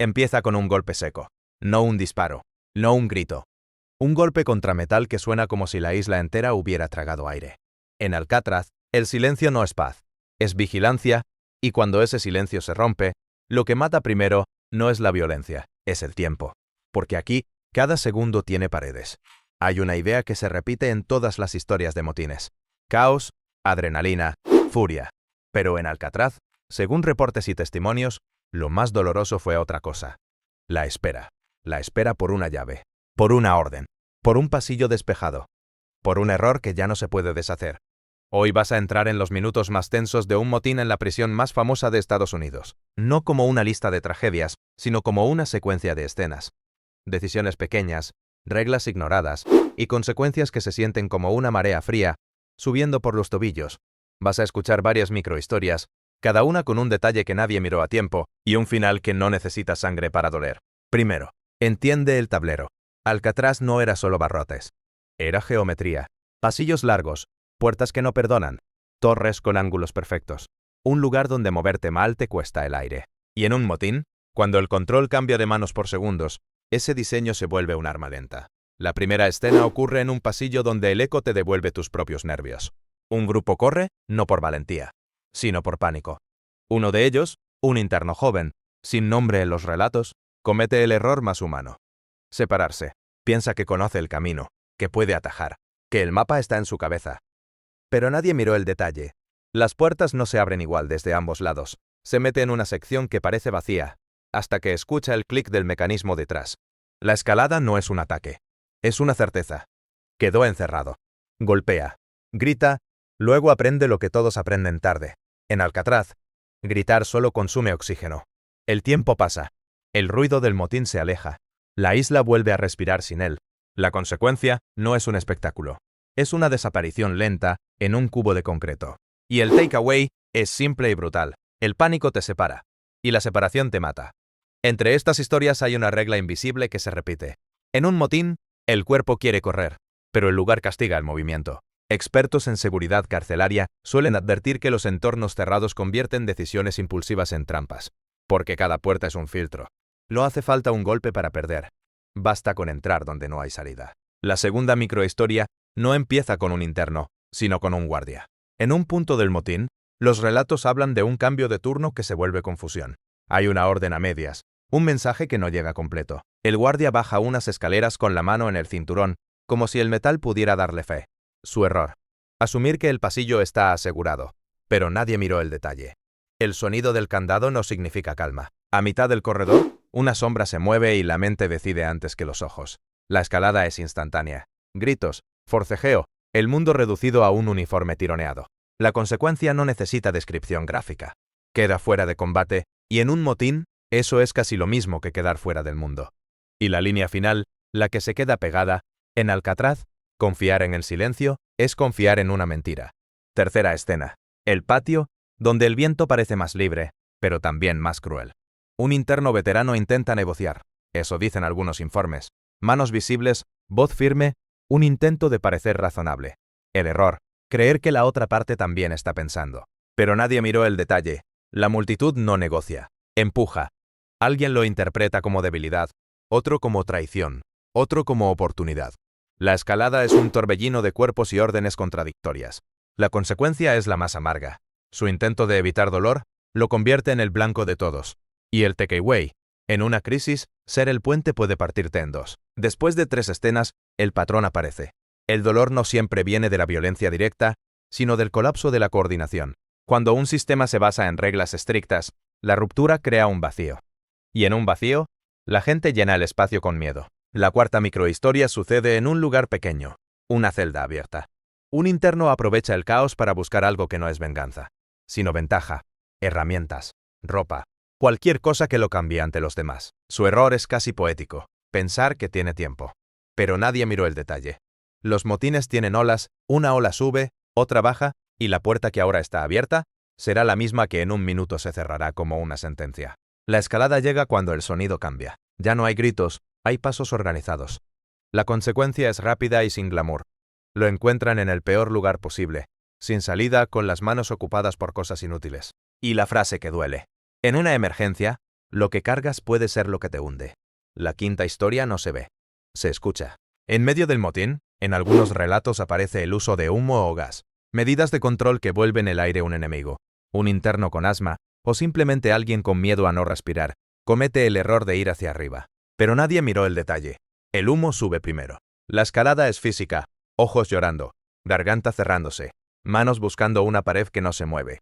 Empieza con un golpe seco. No un disparo. No un grito. Un golpe contra metal que suena como si la isla entera hubiera tragado aire. En Alcatraz, el silencio no es paz, es vigilancia, y cuando ese silencio se rompe, lo que mata primero no es la violencia, es el tiempo. Porque aquí, cada segundo tiene paredes. Hay una idea que se repite en todas las historias de motines. Caos, adrenalina, furia. Pero en Alcatraz, según reportes y testimonios, lo más doloroso fue otra cosa. La espera. La espera por una llave, por una orden, por un pasillo despejado, por un error que ya no se puede deshacer. Hoy vas a entrar en los minutos más tensos de un motín en la prisión más famosa de Estados Unidos, no como una lista de tragedias, sino como una secuencia de escenas. Decisiones pequeñas, reglas ignoradas y consecuencias que se sienten como una marea fría, subiendo por los tobillos. Vas a escuchar varias microhistorias, cada una con un detalle que nadie miró a tiempo y un final que no necesita sangre para doler. Primero, entiende el tablero. Alcatraz no era solo barrotes. Era geometría. Pasillos largos, puertas que no perdonan, torres con ángulos perfectos. Un lugar donde moverte mal te cuesta el aire. Y en un motín, cuando el control cambia de manos por segundos, ese diseño se vuelve un arma lenta. La primera escena ocurre en un pasillo donde el eco te devuelve tus propios nervios. Un grupo corre, no por valentía, sino por pánico. Uno de ellos, un interno joven, sin nombre en los relatos, comete el error más humano. Separarse. Piensa que conoce el camino, que puede atajar, que el mapa está en su cabeza. Pero nadie miró el detalle. Las puertas no se abren igual desde ambos lados. Se mete en una sección que parece vacía, hasta que escucha el clic del mecanismo detrás. La escalada no es un ataque. Es una certeza. Quedó encerrado. Golpea. Grita. Luego aprende lo que todos aprenden tarde. En Alcatraz, gritar solo consume oxígeno. El tiempo pasa. El ruido del motín se aleja. La isla vuelve a respirar sin él. La consecuencia no es un espectáculo. Es una desaparición lenta en un cubo de concreto. Y el takeaway es simple y brutal. El pánico te separa. Y la separación te mata. Entre estas historias hay una regla invisible que se repite. En un motín, el cuerpo quiere correr, pero el lugar castiga el movimiento. Expertos en seguridad carcelaria suelen advertir que los entornos cerrados convierten decisiones impulsivas en trampas. Porque cada puerta es un filtro. No hace falta un golpe para perder. Basta con entrar donde no hay salida. La segunda microhistoria no empieza con un interno, sino con un guardia. En un punto del motín, los relatos hablan de un cambio de turno que se vuelve confusión. Hay una orden a medias, un mensaje que no llega completo. El guardia baja unas escaleras con la mano en el cinturón, como si el metal pudiera darle fe. Su error. Asumir que el pasillo está asegurado. Pero nadie miró el detalle. El sonido del candado no significa calma. A mitad del corredor, una sombra se mueve y la mente decide antes que los ojos. La escalada es instantánea. Gritos, forcejeo, el mundo reducido a un uniforme tironeado. La consecuencia no necesita descripción gráfica. Queda fuera de combate, y en un motín, eso es casi lo mismo que quedar fuera del mundo. Y la línea final, la que se queda pegada, en Alcatraz, confiar en el silencio es confiar en una mentira. Tercera escena. El patio, donde el viento parece más libre, pero también más cruel. Un interno veterano intenta negociar. Eso dicen algunos informes. Manos visibles, voz firme, un intento de parecer razonable. El error, creer que la otra parte también está pensando. Pero nadie miró el detalle. La multitud no negocia. Empuja. Alguien lo interpreta como debilidad, otro como traición, otro como oportunidad. La escalada es un torbellino de cuerpos y órdenes contradictorias. La consecuencia es la más amarga. Su intento de evitar dolor lo convierte en el blanco de todos. Y el takeaway. En una crisis, ser el puente puede partirte en dos. Después de 3 escenas, el patrón aparece. El dolor no siempre viene de la violencia directa, sino del colapso de la coordinación. Cuando un sistema se basa en reglas estrictas, la ruptura crea un vacío. Y en un vacío, la gente llena el espacio con miedo. La cuarta microhistoria sucede en un lugar pequeño, una celda abierta. Un interno aprovecha el caos para buscar algo que no es venganza, sino ventaja, herramientas, ropa, cualquier cosa que lo cambie ante los demás. Su error es casi poético, pensar que tiene tiempo. Pero nadie miró el detalle. Los motines tienen olas, una ola sube, otra baja, y la puerta que ahora está abierta será la misma que en un minuto se cerrará como una sentencia. La escalada llega cuando el sonido cambia. Ya no hay gritos, hay pasos organizados. La consecuencia es rápida y sin glamour. Lo encuentran en el peor lugar posible, sin salida, con las manos ocupadas por cosas inútiles. Y la frase que duele. En una emergencia, Lo que cargas puede ser lo que te hunde. La quinta historia no se ve. Se escucha. En medio del motín, en algunos relatos aparece el uso de humo o gas, medidas de control que vuelven el aire un enemigo. Un interno con asma, o simplemente alguien con miedo a no respirar, comete el error de ir hacia arriba. Pero nadie miró el detalle. El humo sube primero. La escalada es física, ojos llorando, garganta cerrándose, manos buscando una pared que no se mueve.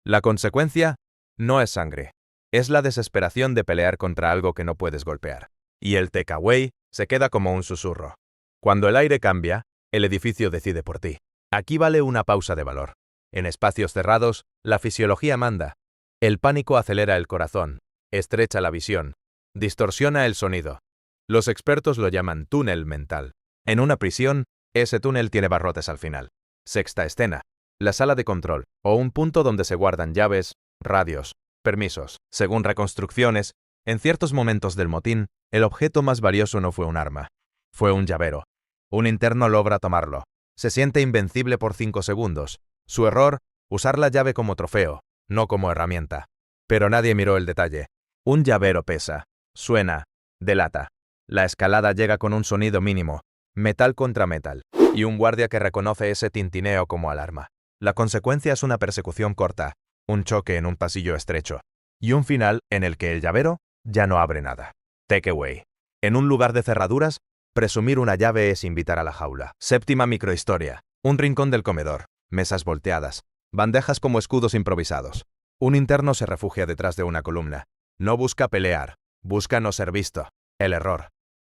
La consecuencia no es sangre, es la desesperación de pelear contra algo que no puedes golpear. Y el takeaway se queda como un susurro. Cuando el aire cambia, el edificio decide por ti. Aquí vale una pausa de valor. En espacios cerrados, la fisiología manda. El pánico acelera el corazón, estrecha la visión, distorsiona el sonido. Los expertos lo llaman túnel mental. En una prisión, ese túnel tiene barrotes al final. Sexta escena. La sala de control, o un punto donde se guardan llaves, radios, permisos. Según reconstrucciones, en ciertos momentos del motín, el objeto más valioso no fue un arma. Fue un llavero. Un interno logra tomarlo. Se siente invencible por 5 segundos. Su error, usar la llave como trofeo, no como herramienta. Pero nadie miró el detalle. Un llavero pesa, suena, delata. La escalada llega con un sonido mínimo, metal contra metal, y un guardia que reconoce ese tintineo como alarma. La consecuencia es una persecución corta, un choque en un pasillo estrecho, y un final en el que el llavero ya no abre nada. Takeaway. En un lugar de cerraduras, presumir una llave es invitar a la jaula. Séptima microhistoria. Un rincón del comedor, mesas volteadas, bandejas como escudos improvisados. Un interno se refugia detrás de una columna. No busca pelear, busca no ser visto. El error.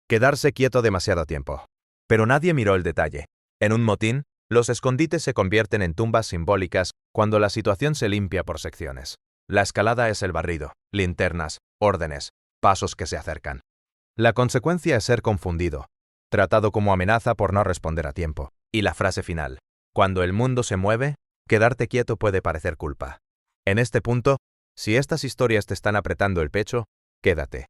Quedarse quieto demasiado tiempo. Pero nadie miró el detalle. En un motín, los escondites se convierten en tumbas simbólicas cuando la situación se limpia por secciones. La escalada es el barrido, linternas, órdenes, pasos que se acercan. La consecuencia es ser confundido, tratado como amenaza por no responder a tiempo. Y la frase final. Cuando el mundo se mueve, quedarte quieto puede parecer culpa. En este punto, si estas historias te están apretando el pecho, quédate.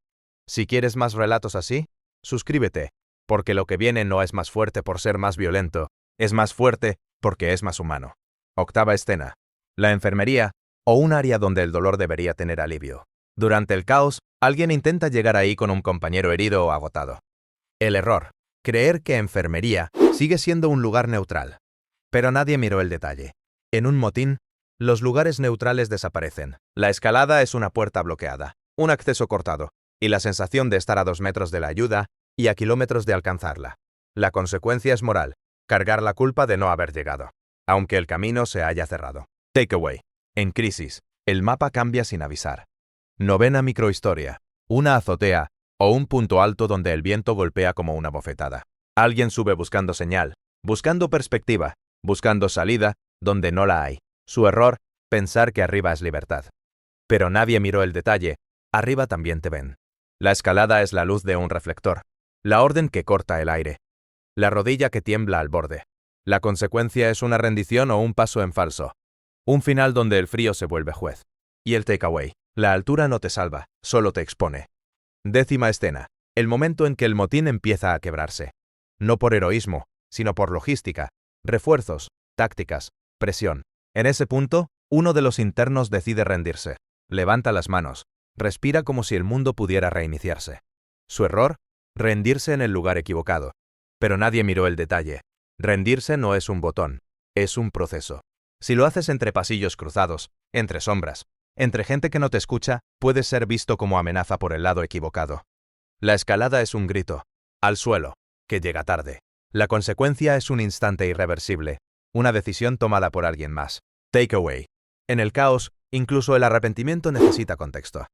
Si quieres más relatos así, suscríbete, porque lo que viene no es más fuerte por ser más violento, es más fuerte porque es más humano. Octava escena. La enfermería, o un área donde el dolor debería tener alivio. Durante el caos, alguien intenta llegar ahí con un compañero herido o agotado. El error. Creer que enfermería sigue siendo un lugar neutral. Pero nadie miró el detalle. En un motín, los lugares neutrales desaparecen. La escalada es una puerta bloqueada, un acceso cortado, y la sensación de estar a 2 metros de la ayuda y a kilómetros de alcanzarla. La consecuencia es moral, cargar la culpa de no haber llegado, aunque el camino se haya cerrado. Takeaway. En crisis, el mapa cambia sin avisar. Novena microhistoria. Una azotea, o un punto alto donde el viento golpea como una bofetada. Alguien sube buscando señal, buscando perspectiva, buscando salida donde no la hay. Su error, pensar que arriba es libertad. Pero nadie miró el detalle, arriba también te ven. La escalada es la luz de un reflector, la orden que corta el aire, la rodilla que tiembla al borde. La consecuencia es una rendición o un paso en falso, un final donde el frío se vuelve juez. Y el takeaway, la altura no te salva, solo te expone. Décima escena, el momento en que el motín empieza a quebrarse. No por heroísmo, sino por logística, refuerzos, tácticas, presión. En ese punto, uno de los internos decide rendirse. Levanta las manos, respira como si el mundo pudiera reiniciarse. Su error, rendirse en el lugar equivocado. Pero nadie miró el detalle. Rendirse no es un botón, es un proceso. Si lo haces entre pasillos cruzados, entre sombras, entre gente que no te escucha, puedes ser visto como amenaza por el lado equivocado. La escalada es un grito, al suelo, que llega tarde. La consecuencia es un instante irreversible, una decisión tomada por alguien más. Takeaway. En el caos, incluso el arrepentimiento necesita contexto.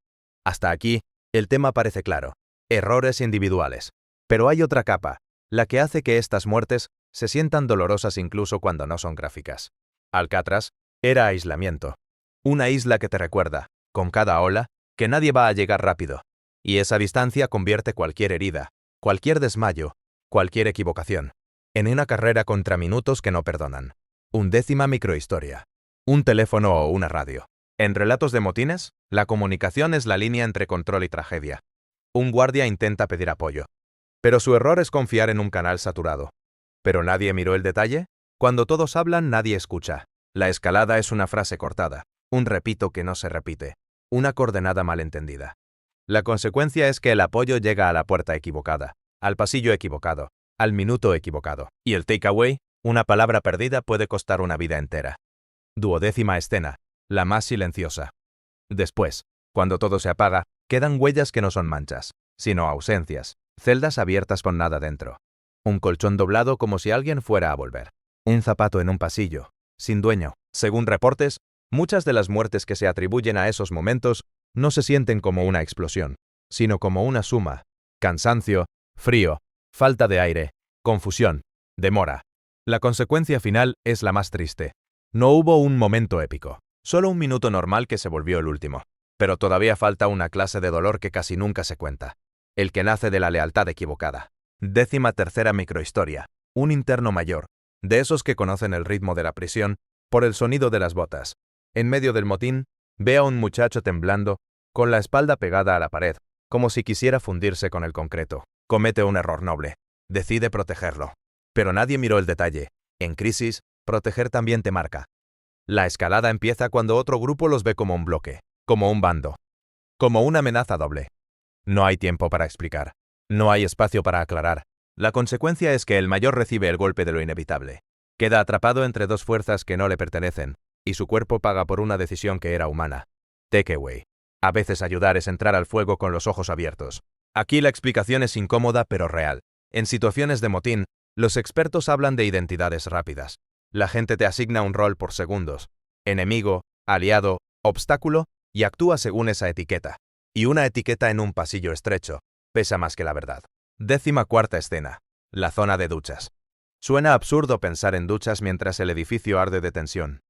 Hasta aquí, el tema parece claro. Errores individuales. Pero hay otra capa, la que hace que estas muertes se sientan dolorosas incluso cuando no son gráficas. Alcatraz era aislamiento. Una isla que te recuerda, con cada ola, que nadie va a llegar rápido. Y esa distancia convierte cualquier herida, cualquier desmayo, cualquier equivocación, en una carrera contra minutos que no perdonan. Undécima microhistoria. Un teléfono o una radio. En relatos de motines, la comunicación es la línea entre control y tragedia. Un guardia intenta pedir apoyo, pero su error es confiar en un canal saturado. ¿Pero nadie miró el detalle? Cuando todos hablan, nadie escucha. La escalada es una frase cortada, un repito que no se repite, una coordenada malentendida. La consecuencia es que el apoyo llega a la puerta equivocada, al pasillo equivocado, al minuto equivocado. Y el takeaway, una palabra perdida puede costar una vida entera. 12ª escena, la más silenciosa. Después, cuando todo se apaga, quedan huellas que no son manchas, sino ausencias, celdas abiertas con nada dentro. Un colchón doblado como si alguien fuera a volver. Un zapato en un pasillo, sin dueño. Según reportes, muchas de las muertes que se atribuyen a esos momentos no se sienten como una explosión, sino como una suma: cansancio, frío, falta de aire, confusión, demora. La consecuencia final es la más triste. No hubo un momento épico, solo un minuto normal que se volvió el último. Pero todavía falta una clase de dolor que casi nunca se cuenta, el que nace de la lealtad equivocada. 13ª microhistoria, un interno mayor, de esos que conocen el ritmo de la prisión por el sonido de las botas. En medio del motín, ve a un muchacho temblando, con la espalda pegada a la pared, como si quisiera fundirse con el concreto. Comete un error noble. Decide protegerlo. Pero nadie miró el detalle. En crisis, proteger también te marca. La escalada empieza cuando otro grupo los ve como un bloque, como un bando, como una amenaza doble. No hay tiempo para explicar. No hay espacio para aclarar. La consecuencia es que el mayor recibe el golpe de lo inevitable. Queda atrapado entre dos fuerzas que no le pertenecen, y su cuerpo paga por una decisión que era humana. Takeaway. A veces ayudar es entrar al fuego con los ojos abiertos. Aquí la explicación es incómoda pero real. En situaciones de motín, los expertos hablan de identidades rápidas. La gente te asigna un rol por segundos: enemigo, aliado, obstáculo, y actúa según esa etiqueta. Y una etiqueta en un pasillo estrecho pesa más que la verdad. 14ª escena. La zona de duchas. Suena absurdo pensar en duchas mientras el edificio arde de tensión.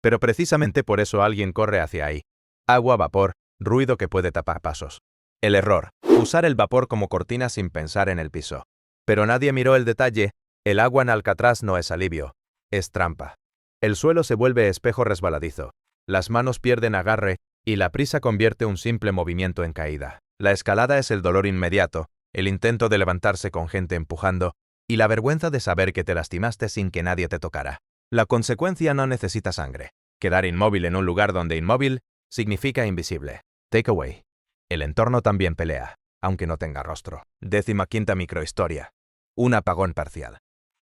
Pero precisamente por eso alguien corre hacia ahí. Agua, vapor, ruido que puede tapar pasos. El error: usar el vapor como cortina sin pensar en el piso. Pero nadie miró el detalle: el agua en Alcatraz no es alivio, es trampa. El suelo se vuelve espejo resbaladizo. Las manos pierden agarre, y la prisa convierte un simple movimiento en caída. La escalada es el dolor inmediato, el intento de levantarse con gente empujando, y la vergüenza de saber que te lastimaste sin que nadie te tocara. La consecuencia no necesita sangre. Quedar inmóvil en un lugar donde inmóvil significa invisible. Takeaway. El entorno también pelea, aunque no tenga rostro. 15ª microhistoria. Un apagón parcial.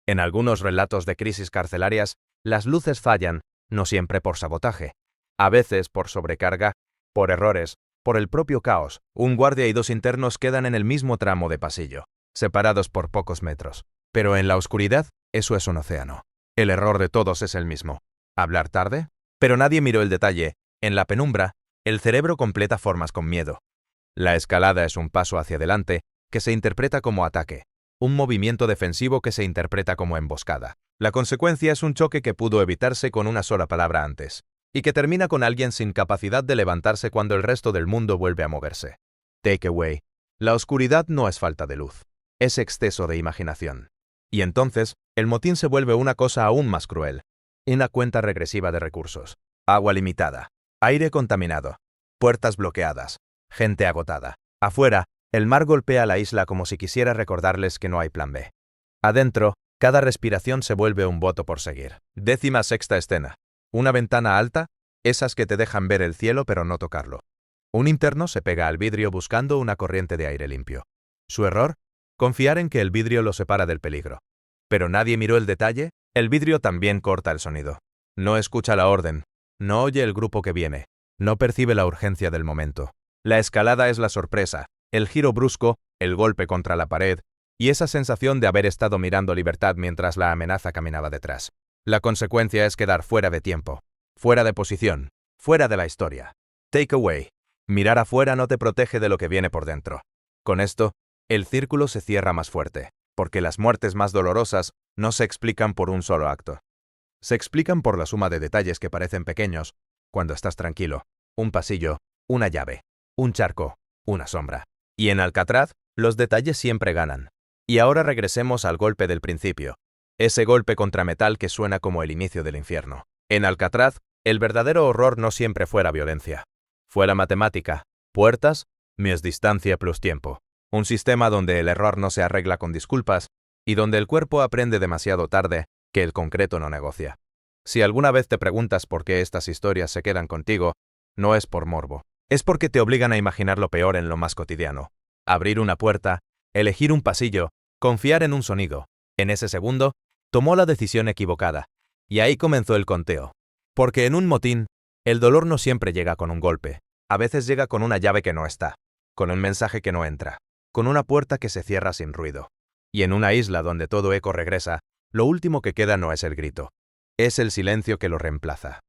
En algunos relatos de crisis carcelarias, las luces fallan, no siempre por sabotaje. A veces por sobrecarga, por errores, por el propio caos. Un guardia y dos internos quedan en el mismo tramo de pasillo, separados por pocos metros. Pero en la oscuridad, eso es un océano. El error de todos es el mismo: ¿hablar tarde? Pero nadie miró el detalle. En la penumbra, el cerebro completa formas con miedo. La escalada es un paso hacia adelante, que se interpreta como ataque. Un movimiento defensivo que se interpreta como emboscada. La consecuencia es un choque que pudo evitarse con una sola palabra antes, y que termina con alguien sin capacidad de levantarse cuando el resto del mundo vuelve a moverse. Takeaway. La oscuridad no es falta de luz, es exceso de imaginación. Y entonces, el motín se vuelve una cosa aún más cruel. Una cuenta regresiva de recursos. Agua limitada. Aire contaminado. Puertas bloqueadas. Gente agotada. Afuera, el mar golpea la isla como si quisiera recordarles que no hay plan B. Adentro, cada respiración se vuelve un voto por seguir. 16ª escena. Una ventana alta, esas que te dejan ver el cielo pero no tocarlo. Un interno se pega al vidrio buscando una corriente de aire limpio. Su error: confiar en que el vidrio lo separa del peligro. Pero nadie miró el detalle: el vidrio también corta el sonido. No escucha la orden, no oye el grupo que viene, no percibe la urgencia del momento. La escalada es la sorpresa, el giro brusco, el golpe contra la pared, y esa sensación de haber estado mirando libertad mientras la amenaza caminaba detrás. La consecuencia es quedar fuera de tiempo, fuera de posición, fuera de la historia. Takeaway. Mirar afuera no te protege de lo que viene por dentro. Con esto, el círculo se cierra más fuerte, porque las muertes más dolorosas no se explican por un solo acto. Se explican por la suma de detalles que parecen pequeños cuando estás tranquilo: un pasillo, una llave, un charco, una sombra. Y en Alcatraz, los detalles siempre ganan. Y ahora regresemos al golpe del principio. Ese golpe contra metal que suena como el inicio del infierno. En Alcatraz, el verdadero horror no siempre fue la violencia. Fue la matemática. Puertas, más distancia plus tiempo. Un sistema donde el error no se arregla con disculpas y donde el cuerpo aprende demasiado tarde que el concreto no negocia. Si alguna vez te preguntas por qué estas historias se quedan contigo, no es por morbo. Es porque te obligan a imaginar lo peor en lo más cotidiano. Abrir una puerta, elegir un pasillo, confiar en un sonido. En ese segundo, tomó la decisión equivocada. Y ahí comenzó el conteo. Porque en un motín, el dolor no siempre llega con un golpe. A veces llega con una llave que no está, con un mensaje que no entra, con una puerta que se cierra sin ruido. Y en una isla donde todo eco regresa, lo último que queda no es el grito. Es el silencio que lo reemplaza.